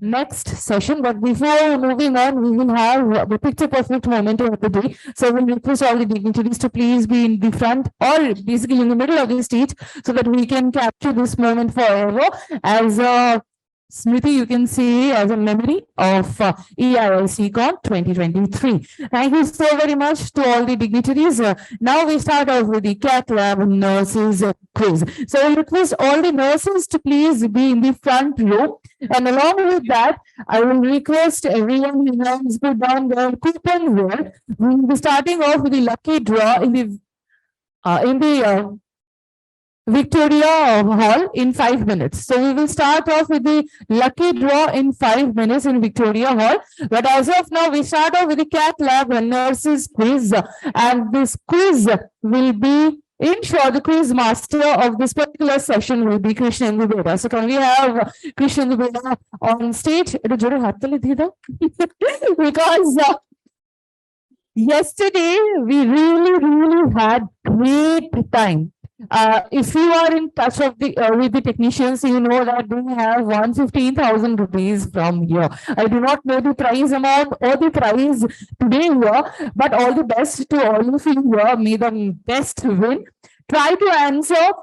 next session. But before moving on, we will have the picture perfect moment of the day. So we'll request all the dignitaries to please be in the front or basically in the middle of the stage so that we can capture this moment forever as a Smriti, you can see as a memory of EIICCon 2023. Thank you so very much to all the dignitaries. Now we start off with the Cath Lab nurses quiz. So I request all the nurses to please be in the front row. And along with that, I will request everyone who has put down their coupon here. We will be starting off with the lucky draw in the Victoria Hall in 5 minutes. So we will start off with the lucky draw in 5 minutes in Victoria Hall. But as of now, we start off with the Cath Lab and Nurses quiz. And this quiz will be, in short, the quiz master of this particular session will be Krishnendu Beda. So can we have Krishnendu Beda on stage? Because yesterday we really had great time. If you are in touch of the with the technicians, you know that they have 115,000 rupees from here. I do not know the prize amount or the prize today here, but all the best to all of you here. May the best win. Try to answer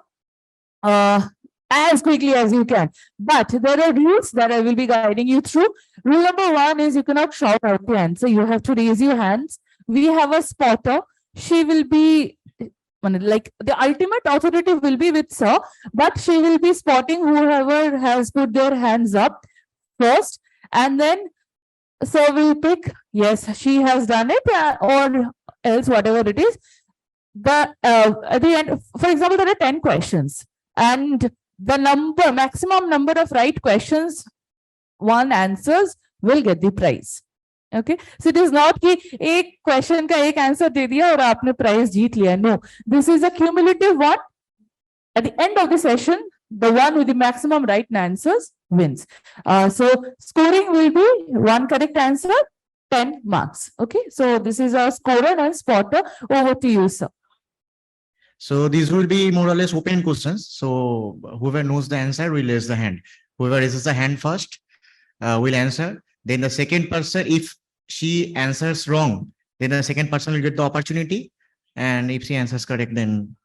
as quickly as you can. But there are rules that I will be guiding you through. Rule number 1 is you cannot shout out the answer. You have to raise your hands. We have a spotter. She will be like the ultimate authority will be with sir, but she will be spotting whoever has put their hands up first, and then so we'll pick yes, she has done it, or else whatever it is. At the end, for example, there are 10 questions, and the maximum number of right questions one answers will get the prize. Okay, so it is not कि एक question का एक answer दे दिया और आपने prize जीत लिया. No, this is a cumulative one. At the end of the session, the one with the maximum right answers wins. So scoring will be 1 correct answer, 10 marks. Okay, so this is a scorer and spotter. Over to you, sir. So these will be more or less open questions. So whoever knows the answer will raise the hand. Whoever raises the hand first will answer. Then the second person, if she answers wrong, then the second person will get the opportunity. And if she answers correct, then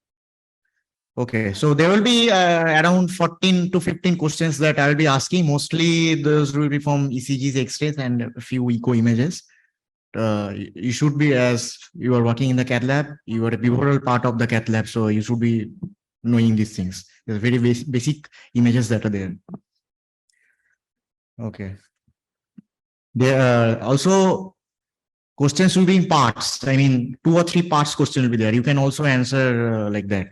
okay. So there will be around 14 to 15 questions that I will be asking. Mostly those will be from ECGs, X-rays, and a few echo images. You should be, as you are working in the Cath Lab, you are a pivotal part of the Cath Lab, so you should be knowing these things. There's very basic images that are there. Okay. There are also questions will be in parts. I mean, 2 or 3 parts question will be there. You can also answer like that.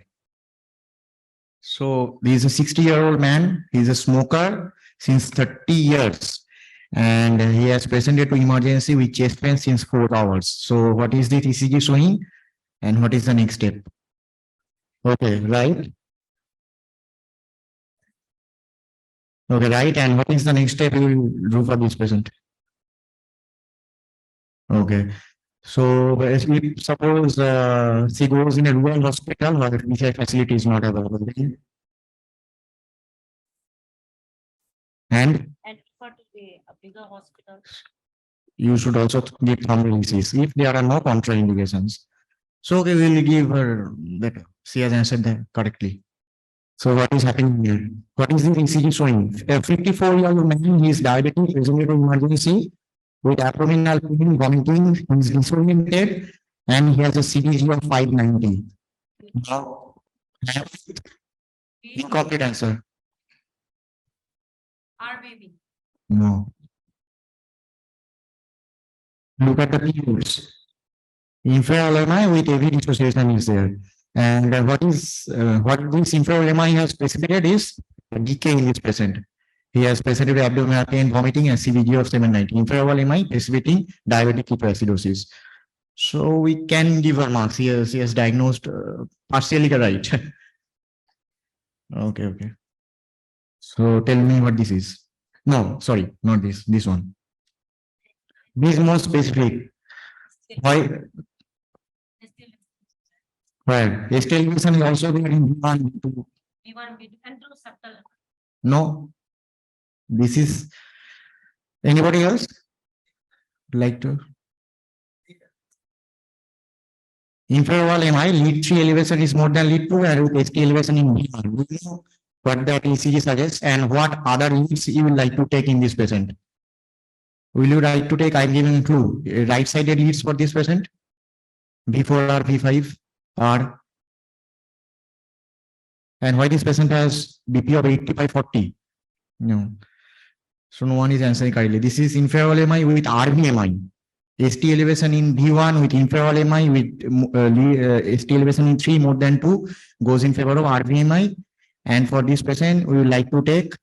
So he's a 60-year-old man. He's a smoker since 30 years. And he has presented to emergency with chest pain since 4 hours. So what is the ECG showing? And what is the next step? Okay, right. Okay, right. And what is the next step you will do for this patient? Okay. So suppose she goes in a rural hospital where the facility is not available. And for a bigger hospital, you should also give thrombolysis if there are no contraindications. So we will give her that she has answered that correctly. So what is happening here? What is the ECG showing? A 54-year-old man, he is diabetic, presented to emergency with abdominal pain, vomiting, he is disoriented, and he has a CBG of 590. Now, incomplete answer. our baby. No. Look at the periods. Inferior MI with heavy dissociation is there. And what this inferior MI has specified is decay is present. He has presented abdominal pain, vomiting, and CBG of 790. Inferior MI precipitating diabetic ketoacidosis. So we can give her marks. He has diagnosed partially right. Okay. So tell me what this is. No, sorry, not this. This one. This is more specific. Why? Well, elevation is also there in B1, B2. B1, B2, and through subtle. No. This is Anybody else like to? Infraval MI, lead 3 elevation is more than lead 2 and with ST elevation in V1. Do you know what that ECG suggests and what other leads you would like to take in this patient? Will you like to take, I'm giving a clue, right sided leads for this patient? V4 or V5 or, and why this patient has BP of 80/40? No. So no one is answering correctly. This is infraval MI with RVMI. ST elevation in V1 with infraval MI with ST elevation in 3 more than 2 goes in favor of RVMI. And for this patient, we would like to take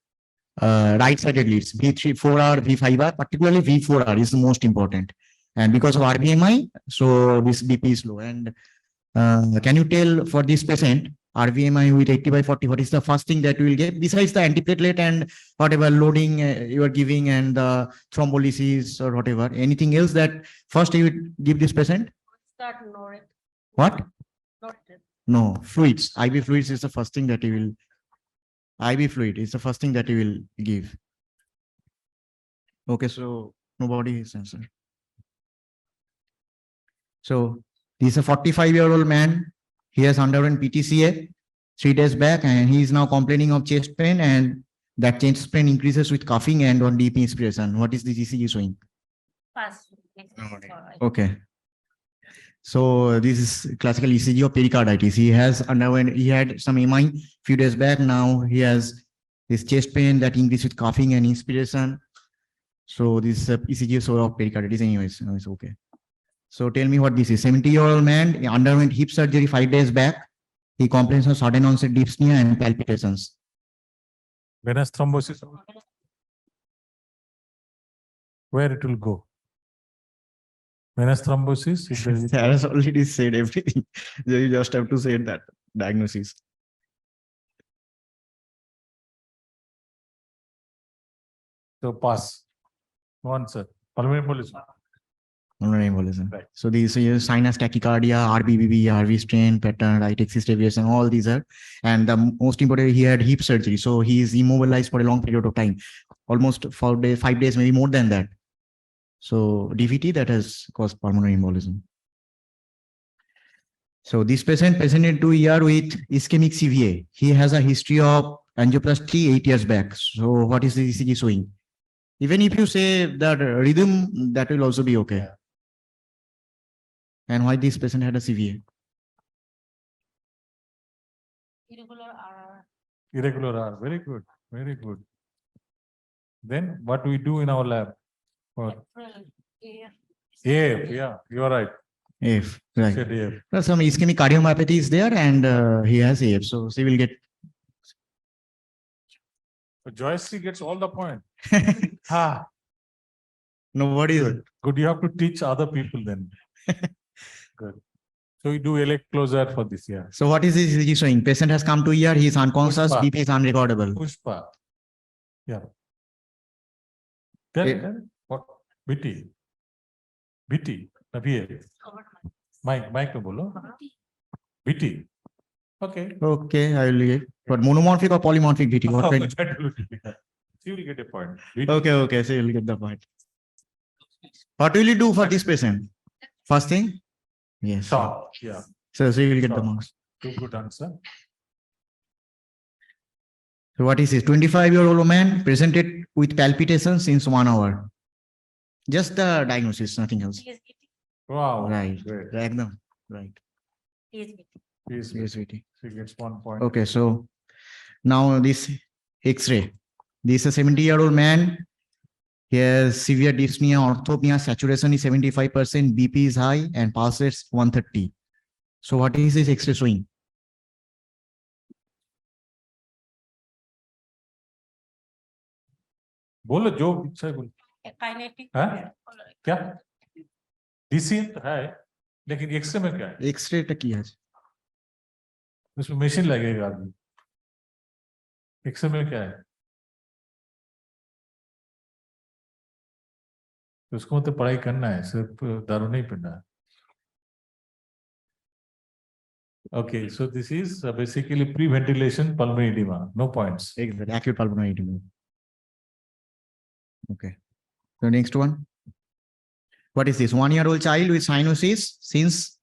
right-sided leads, V3, 4R, V5R, particularly V4R is the most important. And because of RVMI, so this BP is low. And can you tell for this patient, RVMI with 80/40, what is the first thing that we will get besides the antiplatelet and whatever loading you are giving and the thrombolysis or whatever, anything else that first you would give this patient? Start Norit. What? Norit. No, fluids. IV fluids is the first thing that you will, IV fluid is the first thing that you will give. Okay, so nobody is answered. So this is a 45-year-old man. He has undergone PTCA 3 days back, and he is now complaining of chest pain, and that chest pain increases with coughing and on deep inspiration. What is the ECG showing? Pass. Okay. So this is classical ECG of pericarditis. He has underwent, he had some MI few days back. Now he has this chest pain that increases with coughing and inspiration. So this ECG is of pericarditis anyways. No, it's okay. So tell me what this is. 70-year-old man underwent hip surgery 5 days back. He complains of sudden onset dyspnea and palpitations. Venous thrombosis. Where it will go? Venous thrombosis. if there is- That has already said everything. You just have to say that diagnosis. So pass. One, sir. Pulmonary embolism. Pulmonary embolism. Right. So these are sinus tachycardia, RBBB, RV strain pattern, right axis deviation, all these are. And the most important, he had hip surgery. So he is immobilized for a long period of time, almost 4 days, 5 days, maybe more than that. So DVT that has caused pulmonary embolism. So this patient presented to ER with ischemic CVA. He has a history of angioplasty 8 years back. So what is the ECG showing? Even if you say that rhythm, that will also be okay. Yeah. And why this patient had a CVA? Irregular RR. Irregular R. Very good. Very good. Then what we do in our lab? What? April. AF. AF. Yeah, you are right. AF, right. Said AF. Well, some ischemic cardiomyopathy is there and he has AF. So she will get. So Joyce gets all the point. Ah, Nobody is. good. Good. You have to teach other people then. Good. So you do elect closer for this year. So what is this ECG showing? Patient has come to ER, he is unconscious, Pushpa. BP is unrecordable. Pushpa. Yeah. Eh. Then what? BT. BT. BA. Covered Mike में बोलो. BT. Okay. Okay, I will get. But monomorphic or polymorphic VT? What kind? That will be- You will get a point. BT. Okay, so you will get the point. What will you do for this patient? First thing? Yes. Stop. Yeah. So you will get the Stop. marks. Good answer. So what is this? 25-year-old man presented with palpitations since 1 hour. Just the diagnosis, nothing else. PSBT. Wow. Right. Great. Ragnar. Right. PSBT. Yes, Yes, VT. She gets 1 point. Okay, so now this X-ray. This is a 70-year-old man. He has severe dyspnea, orthopnea, saturation is 75%, BP is high, and pulse rate 130. So what is this X-ray showing? बोलो जो इच्छा है बोलो. Kinetic. हाँ? क्या? DCM तो है, लेकिन एक्सरे में क्या है? X-ray टा की है? उसमें मशीन लगेगा आदमी. एक्सरे में क्या है? तो उसको मतलब पढ़ाई करना है, सिर्फ दारू नहीं पीना है. Okay, so this is basically pre-ventilation pulmonary edema. No points. Exactly. Acute pulmonary edema. Okay. The next one. What is this? 1-year-old child with cyanosis since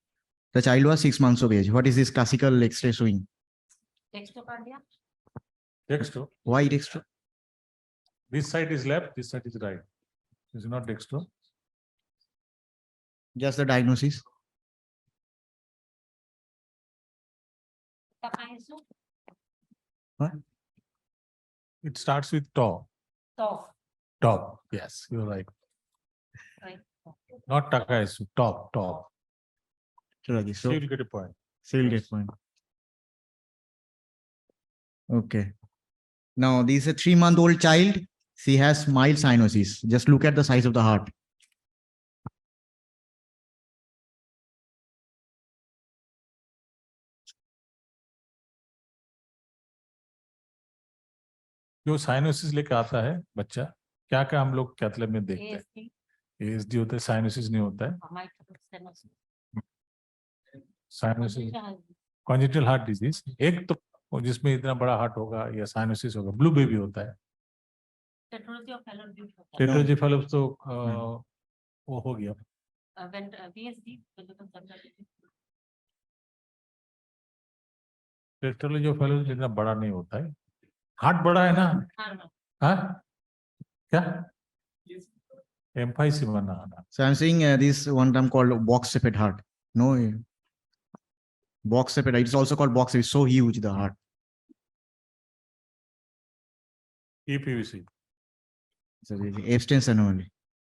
the child was 6 months of age. What is this classical X-ray showing? Dextrocardia. Dextro. Why dextro? This side is left, this side is right. This is not dextro. Just the diagnosis. Takaisu. What? It starts with top. Top. Top. Yes, you're right. Right. Not Takaisu. Top. Top. So So you'll get a point. still get point. Okay. Now this is a 3-month-old child. She has mild cyanosis. Just look at the size of the heart. जो cyanosis लेके आता है बच्चा, क्या क्या हम लोग cath lab में देखते हैं? ASD. एएसडी होता है, साइनोसिस नहीं होता है. Microcephaly. Cyanosis congenital heart disease, एक तो जिसमें इतना बड़ा हार्ट होगा या साइनोसिस होगा, ब्लू बेबी होता है. Tetralogy of Fallot होता है. टेट्रोलॉजी फेलोप्स तो वो हो गया. When BSD, when the consultant. Tetralogy of Fallot's इतना बड़ा नहीं होता है. हार्ट बड़ा है ना? हाँ क्या M5 से बना? So I'm saying this one term called box-shaped heart. No, box-shaped. It's also called box. It's so huge the heart. EPVC. So abstention only.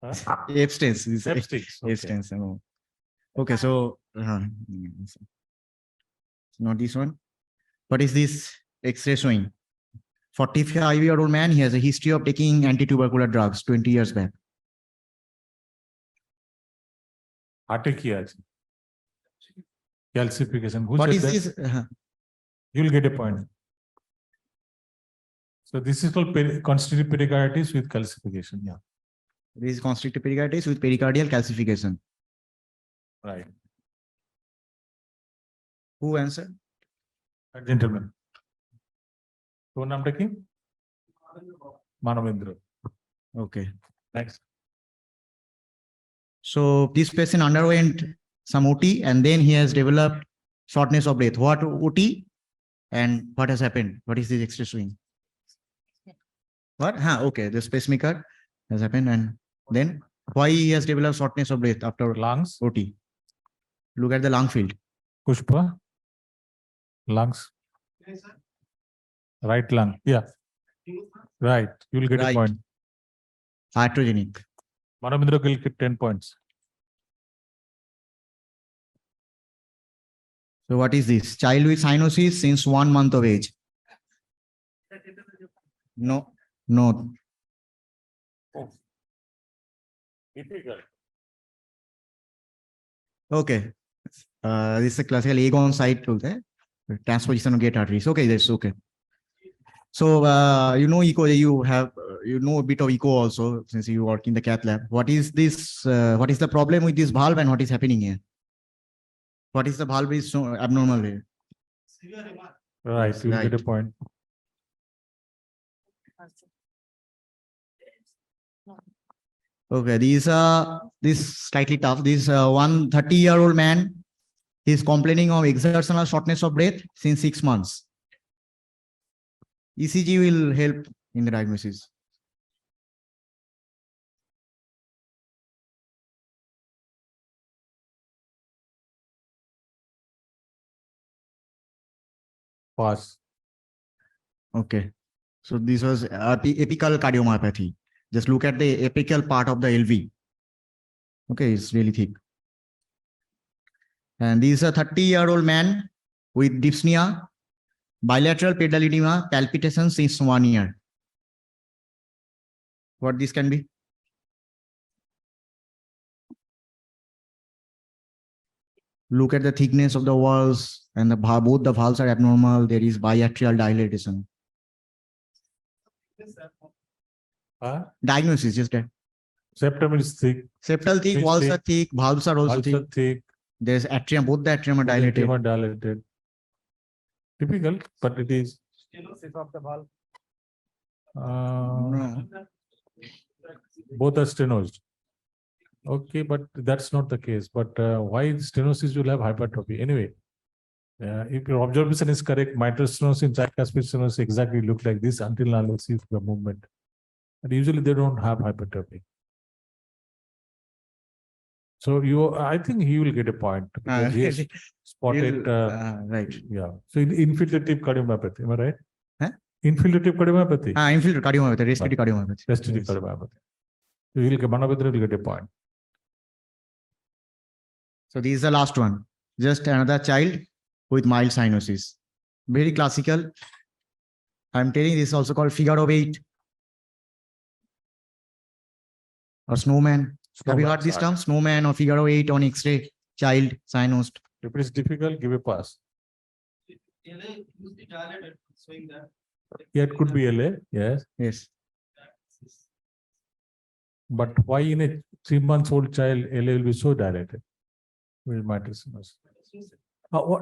Huh? Abstance. Abstinence, okay. Abstance. Okay. So not this one. What is this X-ray showing? 45-year-old man. He has a history of taking anti-tubercular drugs 20 years back. Heart किया है. Calcification. Who What said is that? this? You'll get a point. So this is called constitutive pericarditis with calcification. Yeah. This is constrictive pericarditis with pericardial calcification. Right. Who answered? That gentleman. So नाम टा की? Manavendra. Okay. Next. So this patient underwent some OT and then he has developed shortness of breath. What OT and what has happened? What is this X-ray showing? What? Okay, the pacemaker has happened and then why he has developed shortness of breath after Lungs. OT? Look at the lung field. Pushpa. Lungs. Right lung. Yeah. Right. You'll get a Right. point. Iatrogenic. Manavendra will get 10 points. So what is this? Child with cyanosis since 1 month of age. No. Okay. This is a classical agon site transposition of gate arteries. Okay, that's okay. So you know echo, you have a bit of echo also since you work in the cath lab. What is this? What is the problem with this valve and what is happening here? What is the valve is so abnormal here? Right. You'll Right. get a point. Okay, this slightly tough. This 130-year-old man is complaining of exertional shortness of breath since 6 months. ECG will help in the diagnosis. Pass. Okay, so this was apical cardiomyopathy. Just look at the apical part of the LV. Okay, it's really thick. And this is a 30-year-old man with dyspnea, bilateral pedal edema, palpitations since 1 year. What this can be? Look at the thickness of the walls and both the valves are abnormal. There is biatrial dilatation. Huh? Diagnosis, just that. Septum is thick. Septal thick, Which walls thick? are thick, valves are also Also thick. thick. There's atrium, both the atrium are dilated. Tumor dilated. Typical, but it is. No. Both are stenosed. Okay, but that's not the case. But why stenosis will have hypertrophy? Anyway, if your observation is correct, mitral stenosis and tricuspid stenosis exactly look like this until now let's see the movement. And usually they don't have hypertrophy. So I think he will get a point because he has spotted. Right. Yeah. So infiltrative cardiomyopathy, am I right? Huh? Infiltrative cardiomyopathy. Infiltrative cardiomyopathy, respiratory cardiomyopathy. Respiratory cardiomyopathy. So he'll get Manavendra will get a point. So this is the last one. Just another child with mild cyanosis. Very classical. I'm telling this is also called figure of 8 or snowman. Have you heard this term? Snowman or figure of 8 on X-ray, child cyanosed. If it is difficult, give a pass. Yeah, it could be LA, yes. Yes. But why in a 3-month-old child LA will be so dilated? With mitral stenosis.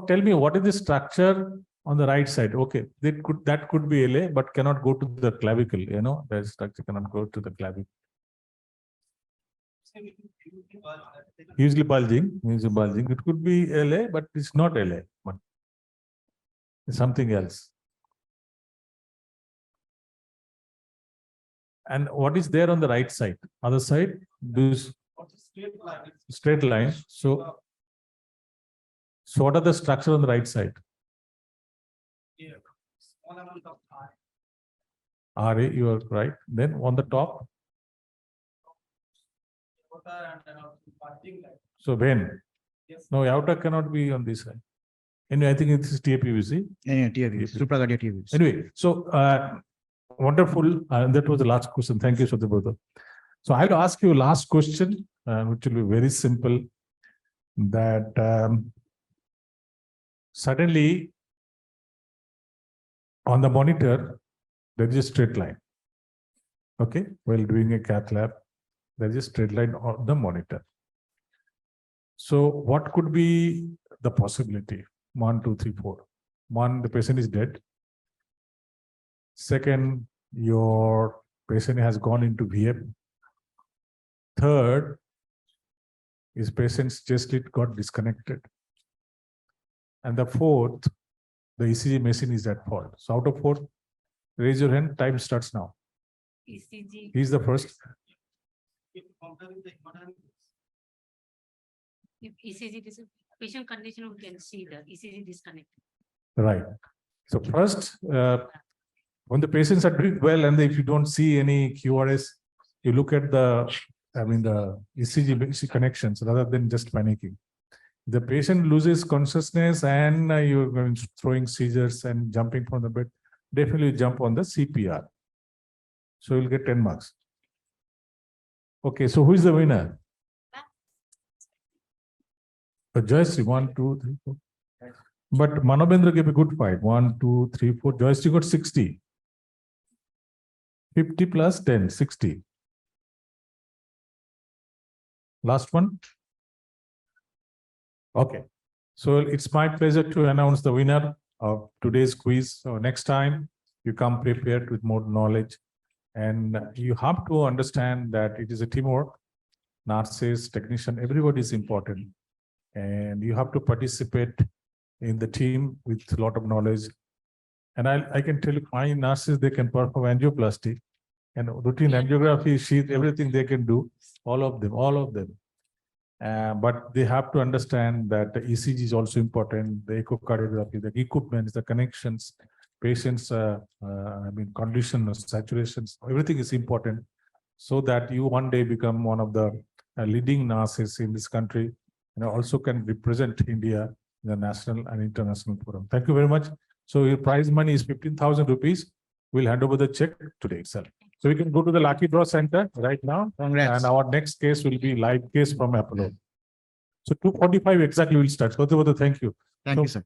Tell me, what is the structure on the right side? Okay, that could be LA, but cannot go to the clavicle. You know, that structure cannot go to the clavicle. Usually bulging. It could be LA, but it's not LA. But it's something else. And what is there on the right side? Other side, this straight line. So what are the structure on the right side? RA, you are right. Then on the top. So vein. No, aorta cannot be on this side. Anyway, I think it is TAPVC. Yeah, TAPVC. Supracardiac TAPVC. Anyway, so wonderful. That was the last question. Thank you, Satyabrata. So I'll ask you last question, which will be very simple. That suddenly on the monitor, there is a straight line. Okay, while doing a cath lab, there is a straight line on the monitor. So what could be the possibility? 1, 2, 3, 4. 1, the patient is dead. Second, your patient has gone into VM. Third, his patient's chest lid got disconnected. And the fourth, the ECG machine is at fault. So out of 4, raise your hand, time starts now. ECG. He's the first. If ECG patient condition, we can see the ECG disconnect. Right. So first, when the patients are doing well, and if you don't see any QRS, you look at the ECG connections rather than just panicking. The patient loses consciousness and you're throwing seizures and jumping from the bed, definitely jump on the CPR. So you'll get 10 marks. Okay, so who is the winner? Joyce, 1, 2, 3, 4. But Manavendra gave a good fight. 1, 2, 3, 4. Joyce got 60. 50 plus 10, 60. Last one. Okay. So it's my pleasure to announce the winner of today's quiz. So next time you come prepared with more knowledge, and you have to understand that it is a teamwork. Nurses, technician, everybody is important. And you have to participate in the team with a lot of knowledge. And I can tell you, my nurses, they can perform angioplasty and routine angiography, sheath, everything they can do, all of them. But they have to understand that the ECG is also important, the echocardiography, the equipment, the connections, patients, condition, saturations, everything is important so that you one day become one of the leading nurses in this country and also can represent India in the national and international forum. Thank you very much. So your prize money is 15,000 rupees. We'll hand over the check today itself. So we can go to the lucky draw center right now. Congrats. And our next case will be live case from Apollo. So 2:45 exactly will start. So thank you. Thank you, sir.